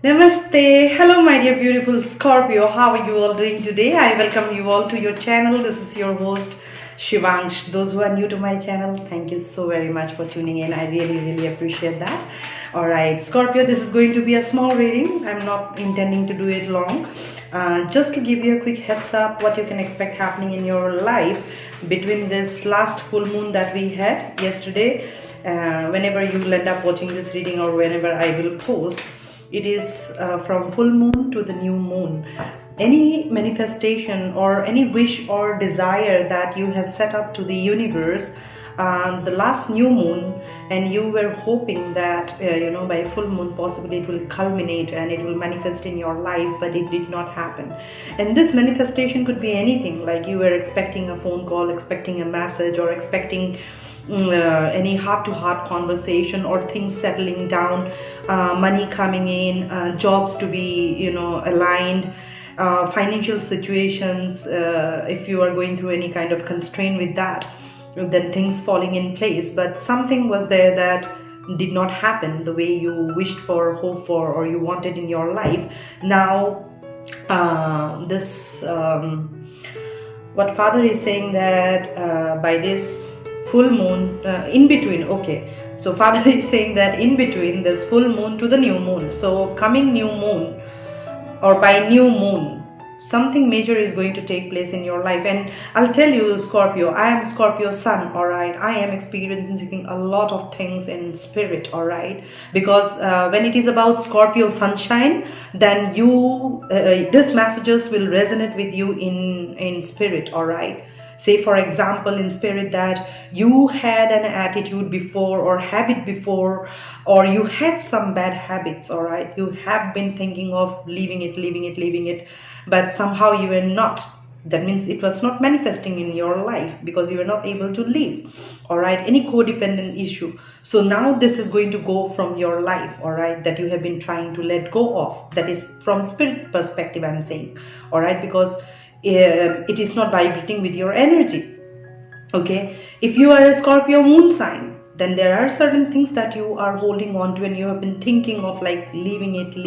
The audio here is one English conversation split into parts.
Namaste. Hello, my dear beautiful Scorpio. How are you all doing today? I welcome you all to your channel. This is your host, Shivangsh. Those who are new to my channel, thank you so very much for tuning in. I really appreciate that. All right, Scorpio, this is going to be a small reading. I'm not intending to do it long. Just to give you a quick heads up what you can expect happening in your life between this last full moon that we had yesterday. Whenever you will end up watching this reading or whenever I will post, it is from full moon to the new moon. Any manifestation or any wish or desire that you have set up to the universe the last new moon, and you were hoping that by full moon possibly it will culminate and it will manifest in your life, but it did not happen. And this manifestation could be anything, like you were expecting a phone call, expecting a message, or expecting any heart-to-heart conversation, or things settling down, money coming in, jobs to be aligned, financial situations, if you are going through any kind of constraint with that, then things falling in place. But something was there that did not happen the way you wished for, hoped for, or you wanted in your life. Now this what Father is saying, that by this full moon, in between, okay, so Father is saying that in between this full moon to the new moon, so coming new moon or by new moon, something major is going to take place in your life. And I'll tell you, Scorpio, I am Scorpio sun, all right. I am experiencing a lot of things in spirit, all right, because when it is about Scorpio sunshine, then these messages will resonate with you in spirit, all right. Say for example in spirit that you had an attitude before or habit before, or you had some bad habits, all right. You have been thinking of leaving it, but somehow you were not. That means it was not manifesting in your life because you were not able to leave, all right. Any codependent issue. So now this is going to go from your life, all right, that you have been trying to let go of. That is from spirit perspective I'm saying, all right, because it is not vibrating with your energy. Okay, if you are a Scorpio moon sign, then there are certain things that you are holding on to and you have been thinking of like leaving it,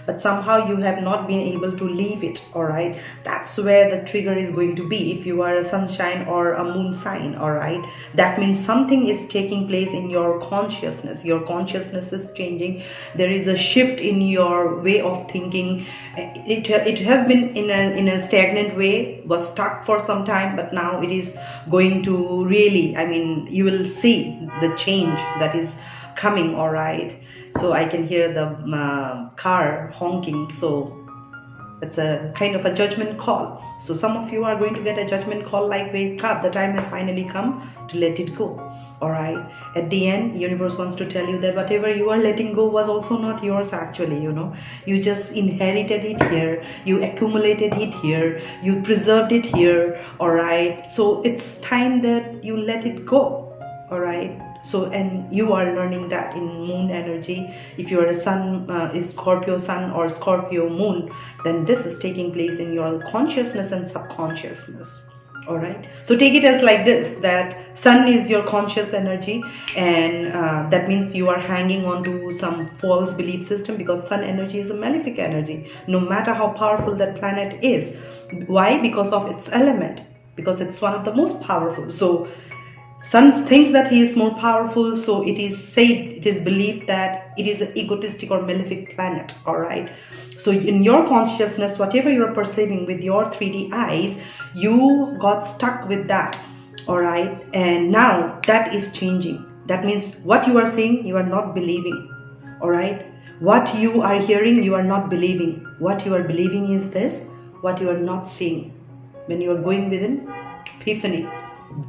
but somehow you have not been able to leave it, all right. That's where the trigger is going to be. If you are a sunshine or a moon sign, all right, that means something is taking place in your consciousness. Your consciousness is changing. There is a shift in your way of thinking. It has been in a stagnant way, was stuck for some time, but now it is going to really, you will see the change that is coming, all right. So I can hear the car honking, so it's a kind of a judgment call. So some of you are going to get a judgment call like, wake up, the time has finally come to let it go, all right. At the end, universe wants to tell you that whatever you are letting go was also not yours actually, you just inherited it here, you accumulated it here, you preserved it here, all right. So it's time that you let it go, all right. So, and you are learning that in moon energy. If you are a sun, is Scorpio sun or Scorpio moon, then this is taking place in your consciousness and subconsciousness, all right. So take it as like this, that sun is your conscious energy, and that means you are hanging on to some false belief system, because sun energy is a malefic energy, no matter how powerful that planet is. Why? Because of its element, because it's one of the most powerful. So Sun thinks that he is more powerful, so it is said, it is believed that it is an egotistic or malefic planet, all right. So in your consciousness, whatever you are perceiving with your 3D eyes, you got stuck with that, all right. And now that is changing. That means what you are seeing, you are not believing, all right. What you are hearing, you are not believing. What you are believing is this, what you are not seeing. When you are going within, epiphany,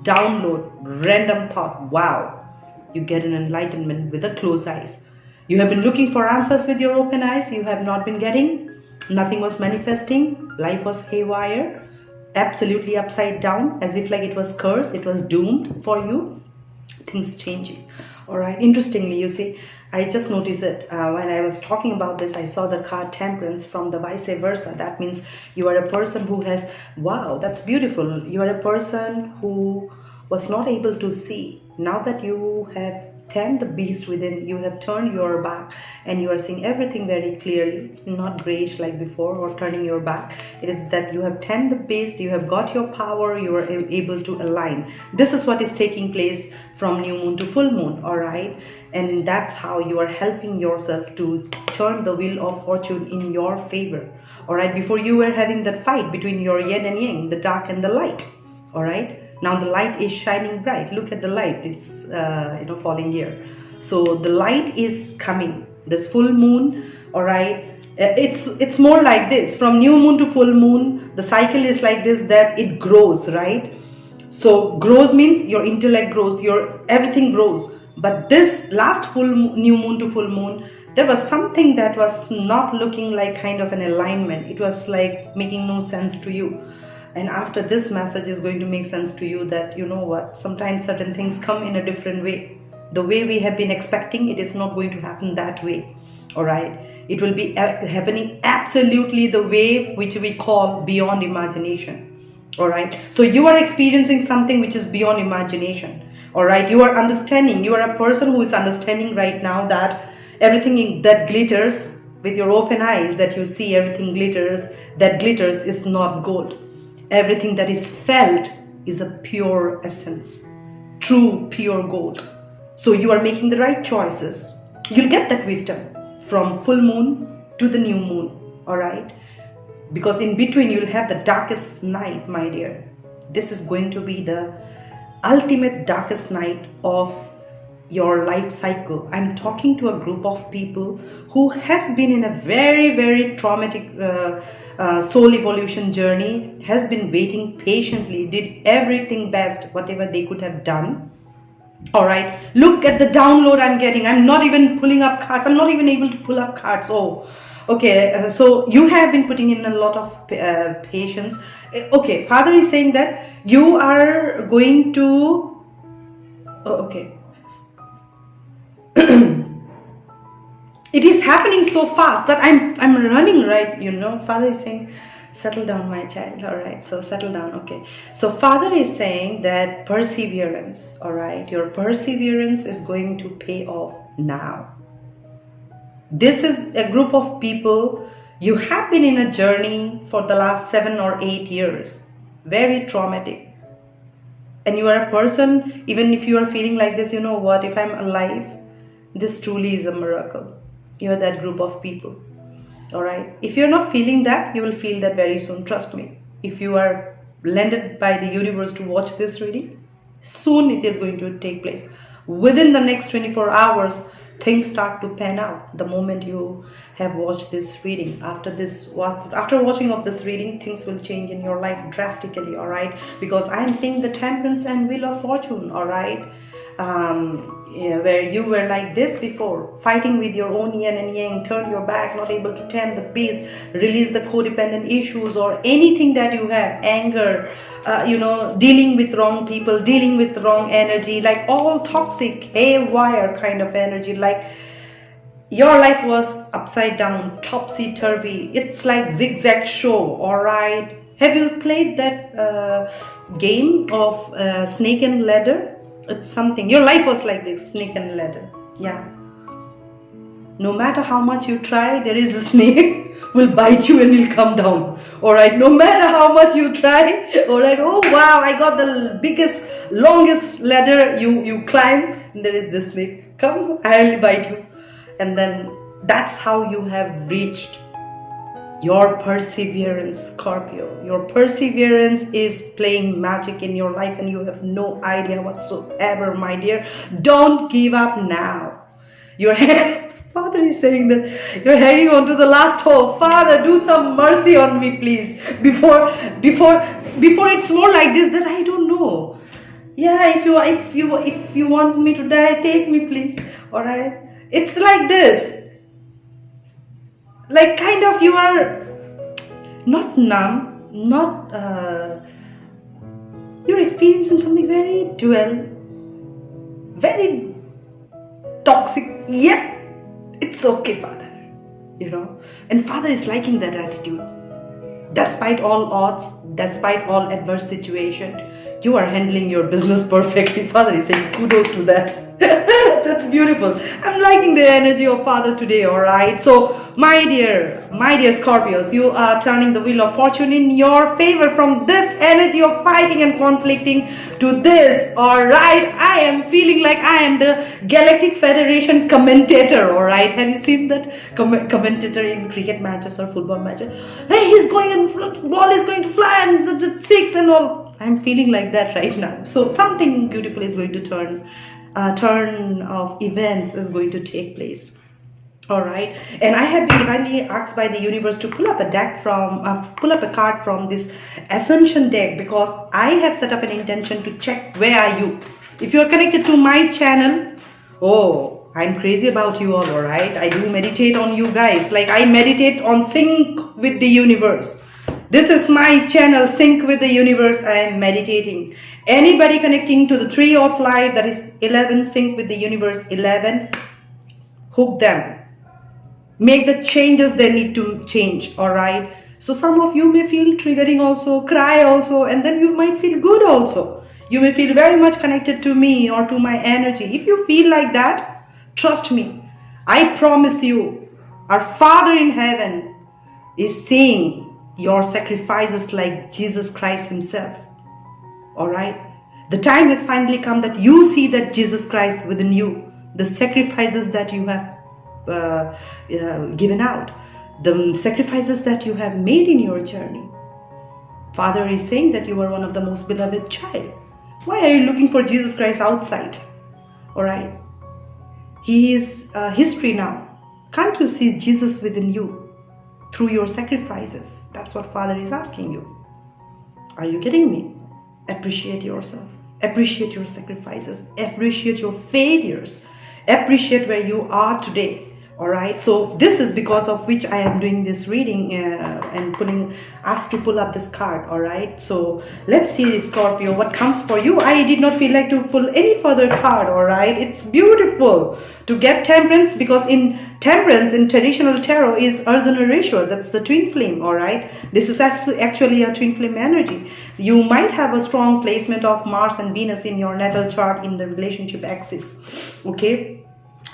download, random thought, wow, you get an enlightenment with the closed eyes. You have been looking for answers with your open eyes, you have not been getting, nothing was manifesting, life was haywire, absolutely upside down, as if like it was cursed, it was doomed for you. Things changing, all right. Interestingly, you see, I just noticed that when I was talking about this, I saw the card Temperance from the vice versa. That means you are a person who has, wow, that's beautiful. You are a person who was not able to see. Now that you have tamed the beast within. You have turned your back and you are seeing everything very clearly, not grayish like before or turning your back. It is that you have tamed the beast, you have got your power, you are able to align. This is what is taking place from new moon to full moon, all right? And that's how you are helping yourself to turn the wheel of fortune in your favor, all right? Before you were having that fight between your yin and yang, the dark and the light, all right? Now the light is shining bright. Look at the light. It's falling here. So the light is coming. This full moon, all right. It's more like this. From new moon to full moon, the cycle is like this, that it grows, right? So grows means your intellect grows, your everything grows. But this last new moon to full moon, there was something that was not looking like kind of an alignment. It was like making no sense to you. And after this message is going to make sense to you that, you know what, sometimes certain things come in a different way. The way we have been expecting, it is not going to happen that way. All right. It will be happening absolutely the way which we call beyond imagination. All right. So you are experiencing something which is beyond imagination. All right. You are understanding. You are a person who is understanding right now that everything that glitters, with your open eyes, that you see everything glitters, that glitters is not gold. Everything that is felt is a pure essence, true pure gold. So you are making the right choices. You'll get that wisdom from full moon to the new moon, all right? Because in between you'll have the darkest night, my dear. This is going to be the ultimate darkest night of your life cycle. I'm talking to a group of people who has been in a very, very traumatic soul evolution journey, has been waiting patiently, did everything best, whatever they could have done. All right, look at the download I'm getting. I'm not even pulling up cards. I'm not even able to pull up cards. Oh, okay. So you have been putting in a lot of patience. Okay, Father is saying that you are going to. Oh, okay. It is happening so fast that I'm running, right? You know, Father is saying, settle down, my child. All right, so settle down. Okay, so Father is saying that perseverance, all right, your perseverance is going to pay off now. This is a group of people, you have been in a journey for the last 7 or 8 years, very traumatic. And you are a person, even if you are feeling like this, you know what, if I'm alive, this truly is a miracle. You are that group of people. All right. If you're not feeling that, you will feel that very soon. Trust me. If you are landed by the universe to watch this reading, soon it is going to take place. Within the next 24 hours, things start to pan out. The moment you have watched this reading, after watching of this reading, things will change in your life drastically. All right. Because I am seeing the Temperance and Wheel of Fortune. All right. Where you were like this before, fighting with your own yin and yang, turn your back, not able to tame the beast, release the codependent issues or anything that you have, anger, dealing with wrong people, dealing with wrong energy, like all toxic, haywire kind of energy, like your life was upside down, topsy-turvy. It's like zigzag show, all right? Have you played that game of snake and ladder? It's something. Your life was like this, snake and ladder. Yeah. No matter how much you try, there is a snake will bite you and will come down. All right. No matter how much you try. All right. Oh wow! I got the biggest, longest ladder. You climb, and there is this snake. Come, I'll bite you. And then that's how you have reached your perseverance, Scorpio. Your perseverance is playing magic in your life and you have no idea whatsoever, my dear. Don't give up now. Father is saying that you're hanging on to the last hope. Father, do some mercy on me, please. Before it's more like this, that I don't know. Yeah, if you want me to die, take me, please. All right. It's like this. Like kind of you are not numb, you're experiencing something very dual, very toxic. Yeah, it's okay, Father. And Father is liking that attitude. Despite all odds, despite all adverse situation, you are handling your business perfectly. Father is saying kudos to that. That's beautiful. I'm liking the energy of Father today, all right? So, my dear Scorpios, you are turning the wheel of fortune in your favor from this energy of fighting and conflicting to this, all right? I am feeling like I am the Galactic Federation commentator, all right? Have you seen that commentator in cricket matches or football matches? Hey, he's going and ball is going to fly and the six and all. I'm feeling like that right now. So something beautiful is going to turn of events is going to take place. All right, and I have been divinely asked by the universe to pull up a card from this Ascension deck, because I have set up an intention to check where are you. If you are connected to my channel, oh, I'm crazy about you all right? I do meditate on you guys, like I meditate on sync with the universe. This is my channel, Sync with the Universe. I am meditating. Anybody connecting to the 3 of life, that is 11, Sync with the Universe 11, hook them. Make the changes they need to change, all right? So some of you may feel triggering also, cry also, and then you might feel good also. You may feel very much connected to me or to my energy. If you feel like that, trust me, I promise you, our Father in heaven is seeing your sacrifices like Jesus Christ himself. All right, the time has finally come that you see that Jesus Christ within you, the sacrifices that you have given out, the sacrifices that you have made in your journey. Father is saying that you are one of the most beloved child. Why are you looking for Jesus Christ outside? All right, he is history now. Can't you see Jesus within you through your sacrifices? That's what Father is asking you. Are you getting me? Appreciate yourself. Appreciate your sacrifices. Appreciate your failures. Appreciate where you are today. All right, so this is because of which I am doing this reading and asked to pull up this card. All right, so let's see, Scorpio, what comes for you. I did not feel like to pull any further card. All right, it's beautiful to get Temperance, because in Temperance in traditional tarot is Ardhanareshwar, that's the twin flame. All right, this is actually a twin flame energy. You might have a strong placement of Mars and Venus in your natal chart in the relationship axis. Okay,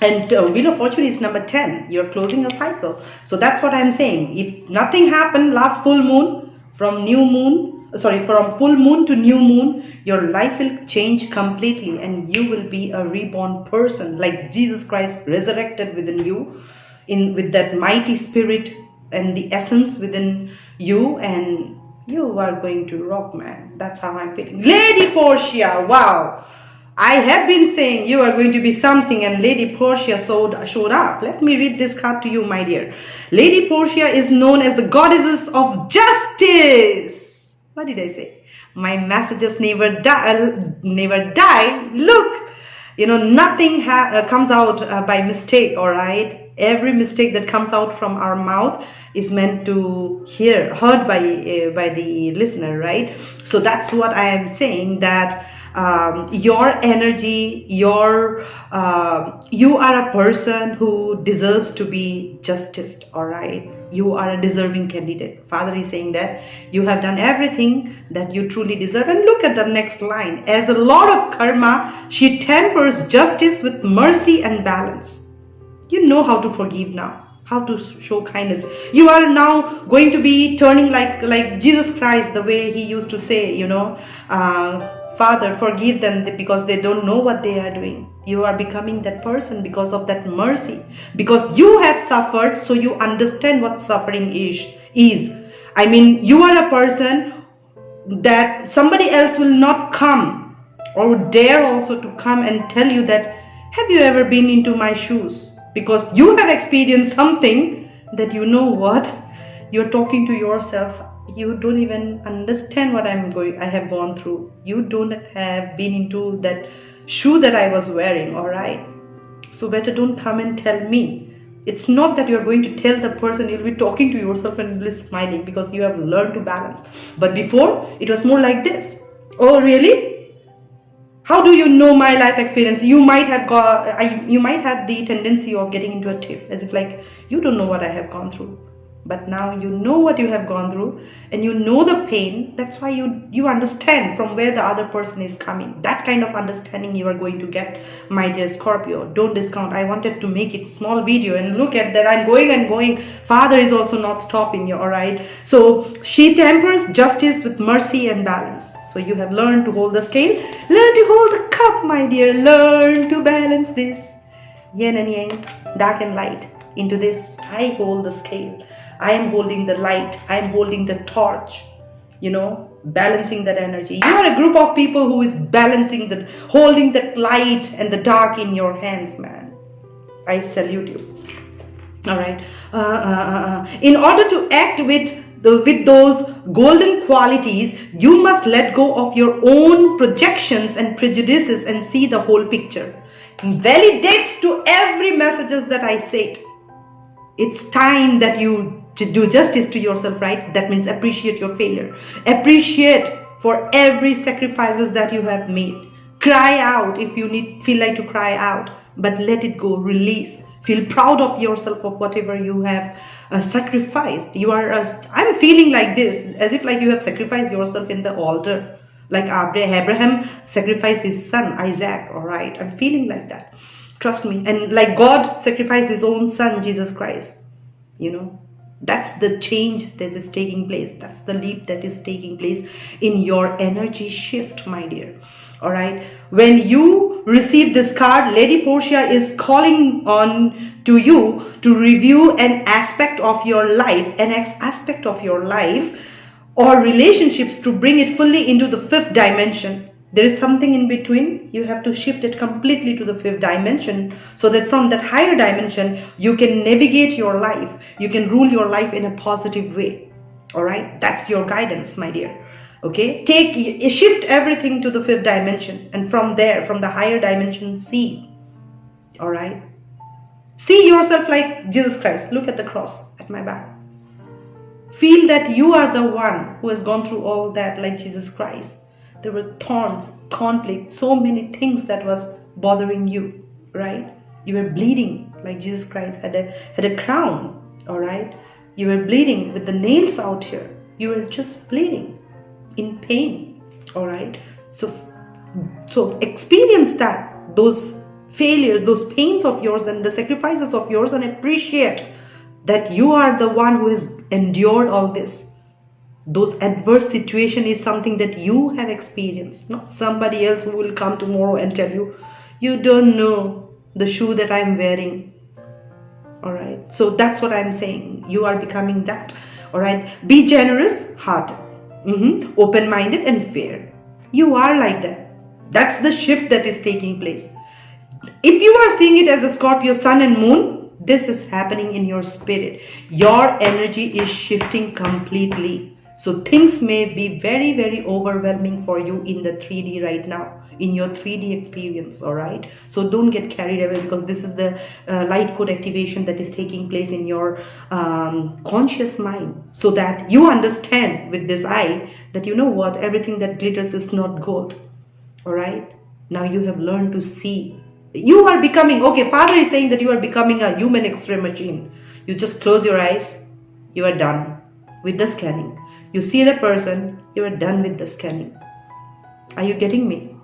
and Wheel of Fortune is number 10. You're closing a cycle. So that's what I'm saying. If nothing happened last full moon, from full moon to new moon, your life will change completely and you will be a reborn person, like Jesus Christ resurrected within you, with that mighty spirit and the essence within you, and you are going to rock, man. That's how I'm feeling. Lady Portia, wow. I have been saying you are going to be something, and Lady Portia showed up. Let me read this card to you, my dear. Lady Portia is known as the goddess of justice. What did I say? My messages never die. Look, nothing comes out by mistake, all right? Every mistake that comes out from our mouth is meant to heard by the listener, right? So that's what I am saying, that your energy, you are a person who deserves to be justiced, all right? You are a deserving candidate. Father is saying that you have done everything that you truly deserve. And look at the next line. As a Lord of Karma, she tempers justice with mercy and balance. You know how to forgive now, how to show kindness. You are now going to be turning like Jesus Christ, the way he used to say, Father, forgive them because they don't know what they are doing. You are becoming that person because of that mercy. Because you have suffered, so you understand what suffering is. I mean, you are a person that somebody else will not come or dare also to come and tell you that, have you ever been into my shoes? Because you have experienced something that you're talking to yourself. You don't even understand what I have gone through. You don't have been into that shoe that I was wearing, all right? So better don't come and tell me. It's not that you're going to tell the person, you'll be talking to yourself and you'll be smiling because you have learned to balance. But before, it was more like this. Oh, really? How do you know my life experience? You might have the tendency of getting into a tiff, as if like, you don't know what I have gone through. But now you know what you have gone through and you know the pain. That's why you understand from where the other person is coming. That kind of understanding you are going to get, my dear Scorpio. Don't discount. I wanted to make it small video, and look at that. I'm going and going. Father is also not stopping you, all right? So she tempers justice with mercy and balance. So you have learned to hold the scale. Learn to hold the cup, my dear. Learn to balance this. Yin and yang, dark and light. Into this, I hold the scale. I am holding the light. I am holding the torch. You know, balancing that energy. You are a group of people who is balancing the, holding that light and the dark in your hands, man. I salute you. All right. In order to act with those golden qualities, you must let go of your own projections and prejudices and see the whole picture. Validates to every messages that I said. It's time that you do justice to yourself, right? That means appreciate your failure. Appreciate for every sacrifices that you have made. Cry out if you feel like to cry out, but let it go, release. Feel proud of yourself of whatever you have sacrificed. You are, I'm feeling like this, as if like you have sacrificed yourself in the altar. Like Abraham sacrificed his son, Isaac, all right? I'm feeling like that. Trust me. And like God sacrificed his own son, Jesus Christ. You know, that's the change that is taking place. That's the leap that is taking place in your energy shift, my dear. All right. When you receive this card, Lady Portia is calling on to you to review an aspect of your life, or relationships, to bring it fully into the fifth dimension. There is something in between. You have to shift it completely to the fifth dimension, so that from that higher dimension, you can navigate your life. You can rule your life in a positive way. All right. That's your guidance, my dear. Okay. Shift everything to the fifth dimension. And from there, from the higher dimension, see. All right. See yourself like Jesus Christ. Look at the cross at my back. Feel that you are the one who has gone through all that like Jesus Christ. There were thorns, conflict, so many things that was bothering you, right? You were bleeding like Jesus Christ had a crown, all right? You were bleeding with the nails out here. You were just bleeding in pain, all right? So experience that, those failures, those pains of yours and the sacrifices of yours, and appreciate that you are the one who has endured all this. Those adverse situation is something that you have experienced, not somebody else who will come tomorrow and tell you, you don't know the shoe that I'm wearing. All right. So that's what I'm saying. You are becoming that. All right. Be generous, hearted, open-minded and fair. You are like that. That's the shift that is taking place. If you are seeing it as a Scorpio sun and moon, this is happening in your spirit. Your energy is shifting completely. So things may be very, very overwhelming for you in the 3D right now, in your 3D experience, all right? So don't get carried away, because this is the light code activation that is taking place in your conscious mind, so that you understand with this eye that, you know what, everything that glitters is not gold, all right? Now you have learned to see. You are becoming, okay, Father is saying that you are becoming a human X-ray machine. You just close your eyes, you are done with the scanning. You see the person, you are done with the scanning. Are you getting me?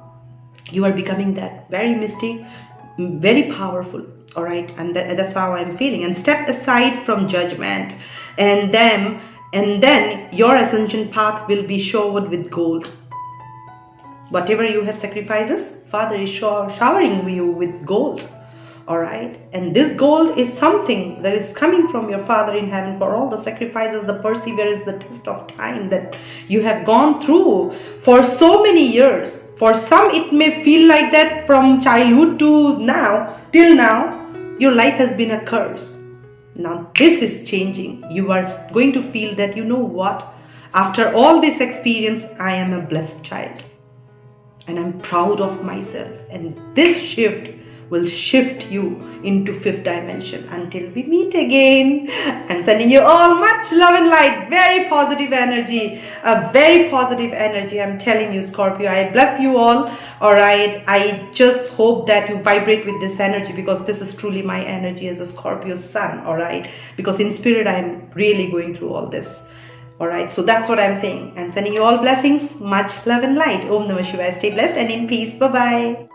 You are becoming that very mystic, very powerful. All right. And that's how I'm feeling. And step aside from judgment. And then your ascension path will be showered with gold. Whatever you have sacrifices, Father is showering you with gold. All right. And this gold is something that is coming from your Father in heaven for all the sacrifices, the perseverance, the test of time that you have gone through for so many years. For some, it may feel like that from childhood to now, till now, your life has been a curse. Now this is changing. You are going to feel that, you know what, after all this experience, I am a blessed child. And I'm proud of myself. And this shift will shift you into fifth dimension. Until we meet again, I'm sending you all much love and light, very positive energy, a very positive energy. I'm telling you, Scorpio, I bless you all. All right, I just hope that you vibrate with this energy, because this is truly my energy as a Scorpio sun. All right, because in spirit I'm really going through all this. All right, so that's what I'm saying. I'm sending you all blessings, much love and light. Om Namah Shivaya. Stay blessed and in peace. Bye bye.